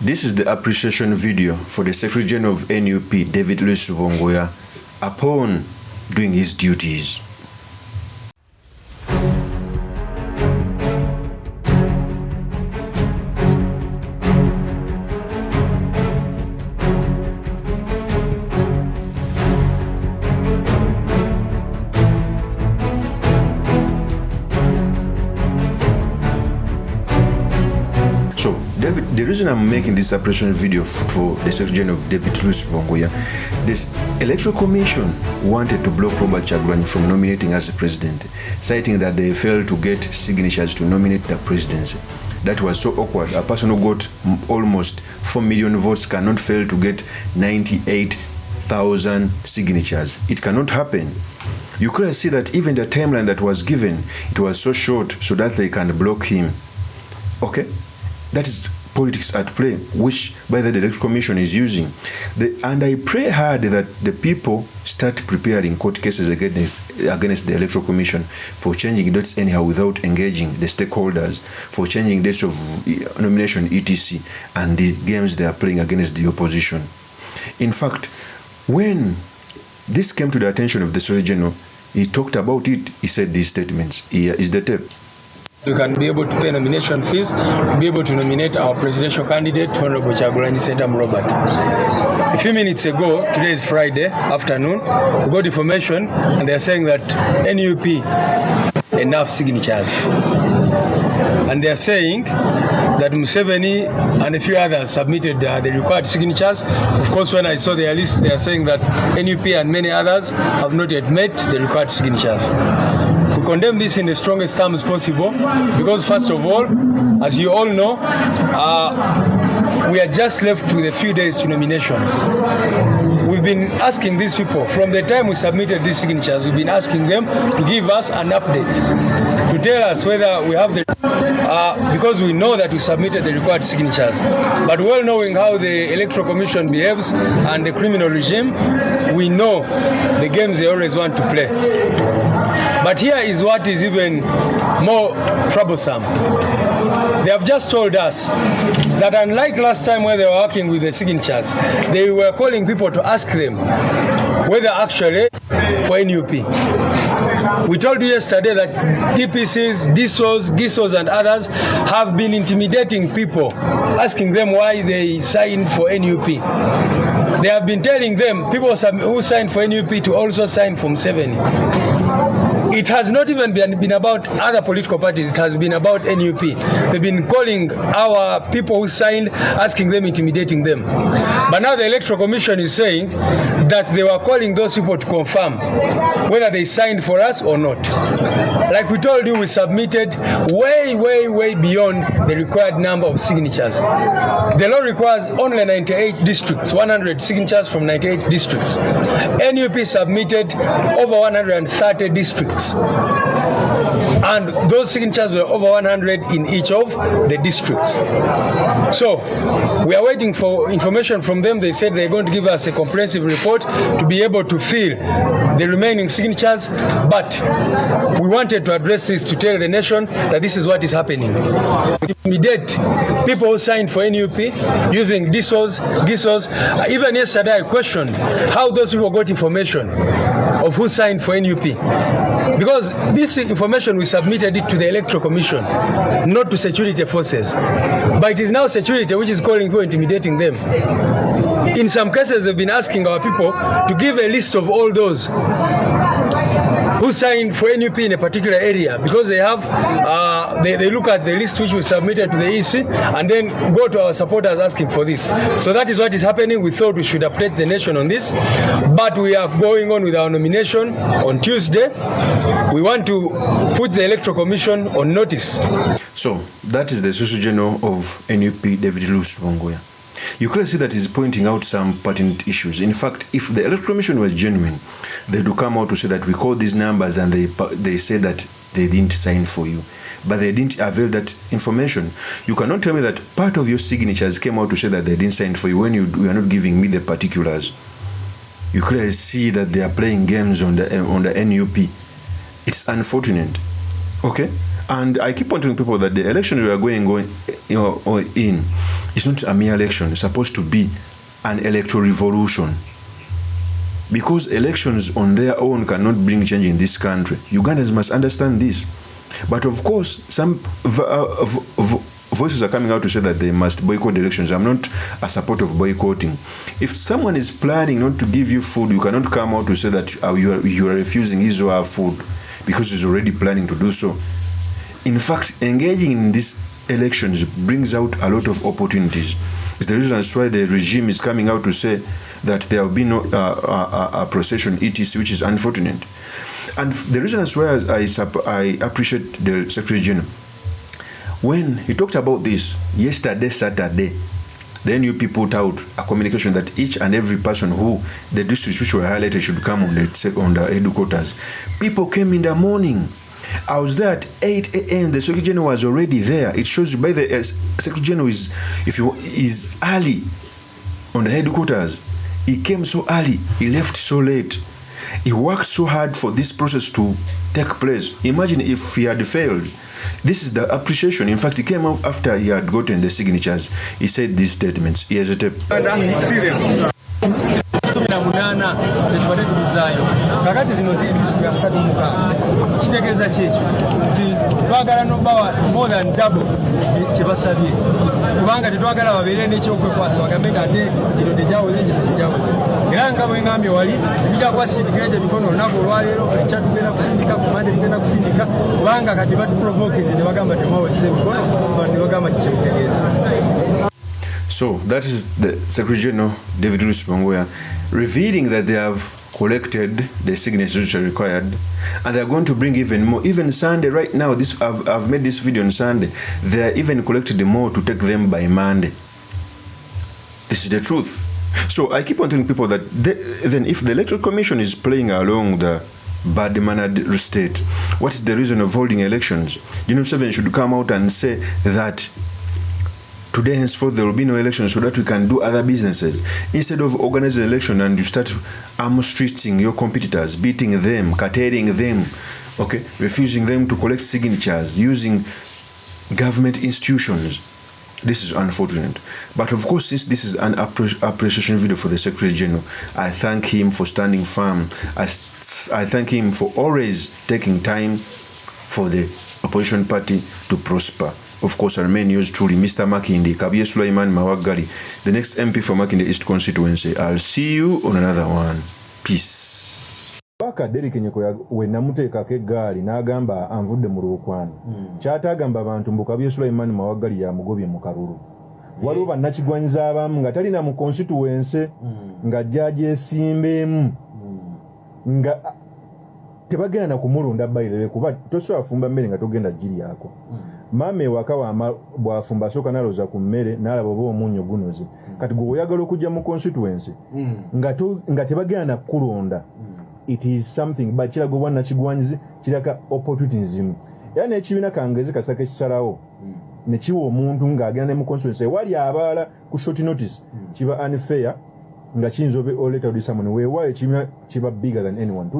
This is the appreciation video for the Secretary General of NUP, David Louis Rubongoya, upon doing his duties. So, the reason I'm making this appreciation video for the Secretary General of David Louis Rubongoya, this Electoral Commission wanted to block Robert Kyagulanyi from nominating as the president, citing that they failed to get signatures to nominate the presidency. That was so awkward. A person who got almost 4 million votes cannot fail to get 98,000 signatures. It cannot happen. You could see that even the timeline that was given, it was so short so that they can block him. Okay? That is politics at play, which by the Electoral Commission is using. And I pray hard that the people start preparing court cases against the Electoral Commission for changing dates anyhow without engaging the stakeholders, for changing dates of nomination, etc., and the games they are playing against the opposition. In fact, when this came to the attention of the Secretary General, he talked about it, he said these statements. Here is the tape. We can be able to pay nomination fees, be able to nominate our presidential candidate, Honorable Kyagulanyi Sentam Robert. A few minutes ago, today is Friday afternoon, we got information and they are saying that NUP enough signatures. And they are saying that Museveni and a few others submitted the required signatures. Of course, when I saw their list, they are saying that NUP and many others have not yet met the required signatures. We condemn this in the strongest terms possible because, first of all, as you all know, we are just left with a few days to nominations. We've been asking these people, from the time we submitted these signatures, we've been asking them to give us an update, to tell us whether we have the, because we know that we submitted the required signatures. But well knowing how the Electoral Commission behaves and the criminal regime, we know the games they always want to play. But here is what is even more troublesome. They have just told us that unlike last time when they were working with the signatures, they were calling people to ask them whether actually for NUP. We told you yesterday that DPCs, DSOs, GISOs and others have been intimidating people, asking them why they signed for NUP. They have been telling them, people who signed for NUP, to also sign from 7. It has not even been about other political parties, it has been about NUP. They've been calling our people who signed, asking them, intimidating them. But now the Electoral Commission is saying that they were calling those people to confirm whether they signed for us or not. Like we told you, we submitted way beyond the required number of signatures. The law requires only 98 districts, 100 signatures from 98 districts. NUP submitted over 130 districts. And those signatures were over 100 in each of the districts. So we are waiting for information from them. They said they're going to give us a comprehensive report to be able to fill the remaining signatures. But we wanted to address this to tell the nation that this is what is happening. Intimidate people who signed for NUP using DSOs, GISOs. Even yesterday I questioned how those people got information of who signed for NUP. Because this information, we submitted it to the Electoral Commission, not to security forces. But it is now security which is calling people, intimidating them. In some cases, they've been asking our people to give a list of all those who signed for NUP in a particular area, because they have, they look at the list which we submitted to the EC and then go to our supporters asking for this. So that is what is happening. We thought we should update the nation on this, but we are going on with our nomination on Tuesday. We want to put the Electoral Commission on notice. So that is the Secretary General of NUP, David Louis Rubongoya. You clearly see that he's pointing out some pertinent issues. In fact, if the Electoral Commission was genuine, they would come out to say that we call these numbers and they say that they didn't sign for you. But they didn't avail that information. You cannot tell me that part of your signatures came out to say that they didn't sign for you when you are not giving me the particulars. You clearly see that they are playing games on the NUP. It's unfortunate. Okay? And I keep on telling people that the election we are going in is not a mere election. It's supposed to be an electoral revolution. Because elections on their own cannot bring change in this country. Ugandans must understand this. But of course, some voices are coming out to say that they must boycott elections. I'm not a supporter of boycotting. If someone is planning not to give you food, you cannot come out to say that you are refusing his or her food because he's already planning to do so. In fact, engaging in these elections brings out a lot of opportunities. It's the reason why the regime is coming out to say that there will be no a procession, etc., which is unfortunate. And the reason why I appreciate the Secretary General, when he talked about this yesterday, Saturday, then you people put out a communication that each and every person who the districts which were highlighted should come on the headquarters. People came in the morning. I was there at 8 a.m. The Secretary General was already there. It shows you by the Secretary General is early on the headquarters. He came so early. He left so late. He worked so hard for this process to take place. Imagine if he had failed. This is the appreciation. In fact, he came off after he had gotten the signatures. He said these statements. Here's a tape. Kakati zino zili siku ya 3 mukaaga kitegeeza kyekyo nti twagala nobawa more than double kyebasabye kubanga tetwagala babeere n'ekyokwekwaso bagambe nga ate kino tekyawoze era nga bwe ngambye wali bijja kwasindikira gye mikono olunaku olwaleero ekyatugenda kusindika ku mande tugenda kusindika kubanga kati batuprovokize ne bagamba temwawozesa emikono ne bagamba kikyemutegeeza. So that is the Secretary General David RUBONGOYA revealing that they have collected the signatures which are required, and they are going to bring even more. Even Sunday, right now, I've made this video on Sunday. They are even collected more to take them by Monday. This is the truth. So I keep on telling people that even if the Electoral Commission is playing along the bad-mannered state, what is the reason of holding elections? General Seven should come out and say that today henceforth there will be no election so that we can do other businesses. Instead of organizing an election and you start arm-streeting your competitors, beating them, curtailing them, okay, refusing them to collect signatures, using government institutions. This is unfortunate. But of course, since this is an appreciation video for the Secretary General, I thank him for standing firm. I thank him for always taking time for the opposition party to prosper. Of course, I remain yours truly, Mr. Makindi, Kabye Sulaiman Mawaggali, the next MP for Makindi East constituency. I'll see you on another one. Peace. Baka Derek Nyeko we namuteekako eggaali n'agamba anvudde mu Lwokwano. Ky'atagamba abantu mbu Kabye Sulaiman Mawaggali yamugobye mu kalulu. Waliwo bannakigwanyiza abamu nga talina mu constituency nga jjaaji esimbeemu nga tebagenda na kumulonda by the way kuba tosobola afumba mmere nga togenda giri yako. Mame wakawa bwafumba soka naloza ku mmere n'alaba oba omunnyo gunoze. Kati gwe oyagala okujja mu constituency nga tebagenda na kulonda. It is something but kirago bwana kigwanyize kiraka opportunism. Yani ekibiina kangeze kasaka kisalawo ne kiwa omuntu ng'agenda mu constituency wali abaala ku short notice kiba unfair nga kinzobe oleta odisamone weewa ekibiina kiba bigger than anyone.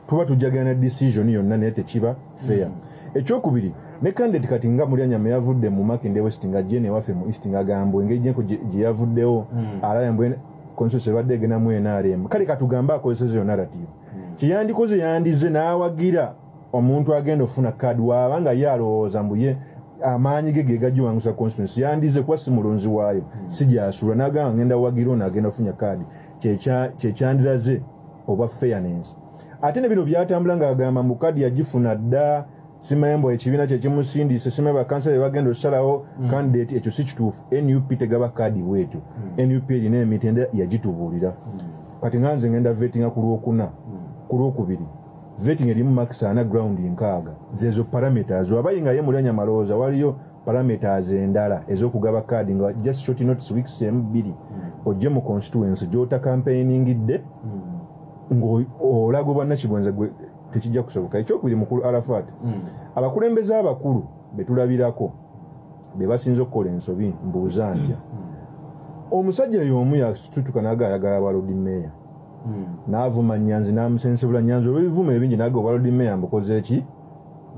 Tuba tujagana decision yonna naye tekiba fair. Ekyokubiri ne candidate kati nga Mulyanyama yavudde mu Makinde West nga jene wafe mu East nga gambo engeri jenko gye yavuddewo alayambwe consensus badde gena mu NRM kale katugamba akozesa yo narrative kiyandikoze yandize n'awagira omuntu agenda ofuna card wabanga yalowooza mbuye amaanyi ge gajjuwangusa constituency yandize kwa simulonzi waayo sijasula n'agamba ngenda wagira ono agenda ofuna card kyekyandiraze oba fairness. Ate ne bino byatambula nga agamba mu kadi yagifuna dda simayembo ekibiina kye kimusindise simayembo bakansala bagenda osalawo candidate ekyo si kituufu. NUP tegaba kadi bwetu. NUP erina emitende yagitubuulira. Kati nganze ngenda vettinga ku Lwokuna ku Lwokubiri vetting erimu max ana ground nkaaga zezo parameters abayinga ye Mulyanyama malooza waliyo parameters endala ez'okugaba kadi nga just short notice weeks M2 ojje mu constituency gyota campaigning ng'olago bannakibonza gwe tekijja kusoboka. Ekyokubiri mukulu Arafat abakulembeze abakulu betulabirako be basinze okukola ensobi mbuuza ntya omusajja y'omu yasitutuka n'agayagala balodi meya n'avuma Nyanzi n'amusensebula Nyanzi olw'ebivumo ebingi n'aga balodi meya mbukoze eki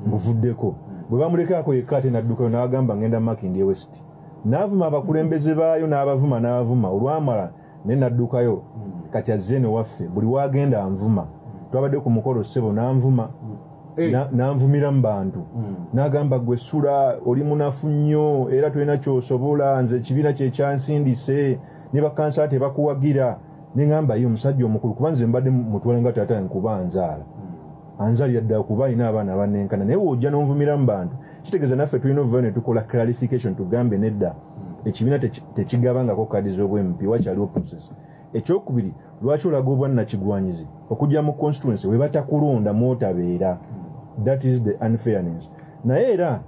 mbuvuddeko bwe bamulekaako yekka ate n'addukayo n'agamba ngenda Makindye West n'avuma abakulembeze baayo n'abavuma olwamala ne n'addukayo kati azze eno waffe buli waagenda anvuma twabadde ku mukolo ssebo n'anvuma n'anvumira mu bantu n'agamba gwe ssula oli munafu nnyo era tolina ky'osobola nze ekibiina kye kyansindise ne bakansala tebakuwagira ne ŋŋamba ye omusajja omukulu kuba nze mbadde mutwala nga taata nkuba anzaala anzaalira ddala kuba alina abaana abanenkana naye wojja n'onvumira mu bantu kitegeeza naffe tulina ovayo ne tukola clarification tugambe nedda ekibiina tekigabangako kaadi z'obwempi wakyaliwo process. Ekyokubiri lwaki olaga obwannakigwanyizi okujja mu constituency we batakulonda mwotabeera, that is the unfairness. Naye era